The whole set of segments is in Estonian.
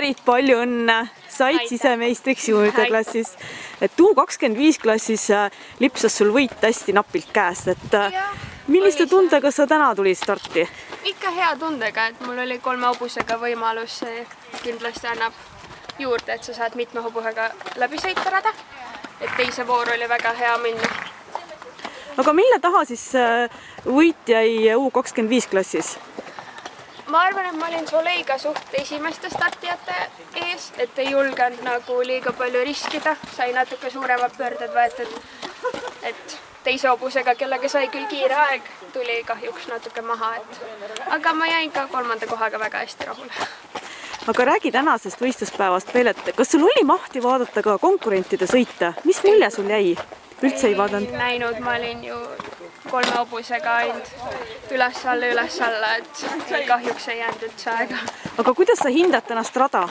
Marit, palju õnne! Said sisemeistriks juurdeklassis. U25 klassis lipsas sul võit hästi napilt käest. Milliste tundega sa täna tulid starti? Ikka hea tundega, et mul oli 3 hobusega võimalus. Kindlasti annab juurde, et sa saad mitme hobusega läbi sõita rada. Et teise voor oli väga hea minna. Aga mille taha siis võit jäi U25 klassis? Ma arvan, et ma olin Soleiga suht esimeste startijate ees, et ei julgenud nagu liiga palju riskida. Sai natuke suuremad pöörded võetud, et teise hobusega, kellega sai küll kiire aeg, tuli kahjuks natuke maha. Aga ma jäin ka 3. kohaga väga hästi rahule. Aga räägi tänasest võistluspäevast veel, et kas sul oli mahti vaadata ka konkurentide sõita? Mis mulje sul jäi? Üldse ei vaadanud? Näinud, ma olin ju 3 hobusega ainult üles-alla, et kahjuks ei jäänud üldse aega. Aga kuidas sa hindad tänast rada?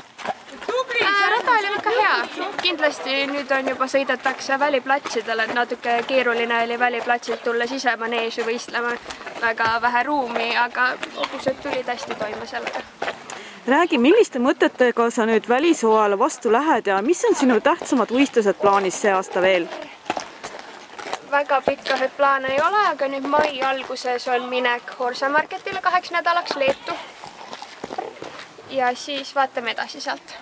Rada oli väga hea. Kindlasti nüüd on juba sõidetakse väliplatsidele, et natuke keeruline oli väliplatsilt tulla sisemaneesi võistlema. Väga vähe ruumi, aga hobused tulid hästi toime sellega. Räägi, milliste mõtetega sa nüüd välishooajale vastu lähed ja mis on sinu tähtsamad võistlused plaanis see aasta veel? Väga pikkasid plaane ei ole, aga nüüd mai alguses on minek Horsa Marketile 2 nädalaks Leetu. Ja siis vaatame edasi sealt.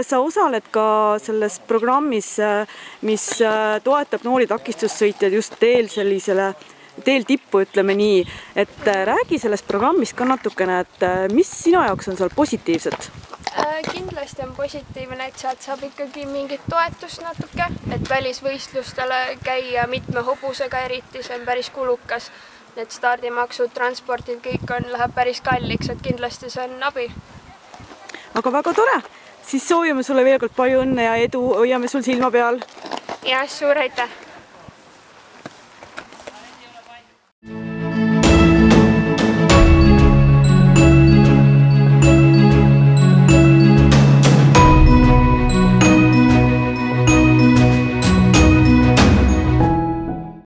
Sa osaled ka selles programmis, mis toetab noori takistussõitjaid just teel tippu, ütleme nii. Et räägi sellest programmist ka natukene, et mis sinu jaoks on seal positiivset? Kindlasti on positiivne, et sealt saab ikkagi mingit toetust natuke, et välisvõistlustele käia mitme hobusega eriti, see on päris kulukas. Need stardimaksud, transportid, kõik läheb päris kalliks, et kindlasti see on abi. Aga väga tore! Siis soovime sulle veel kord palju õnne ja edu, hoiame sul silma peal. Ja, suur aitäh!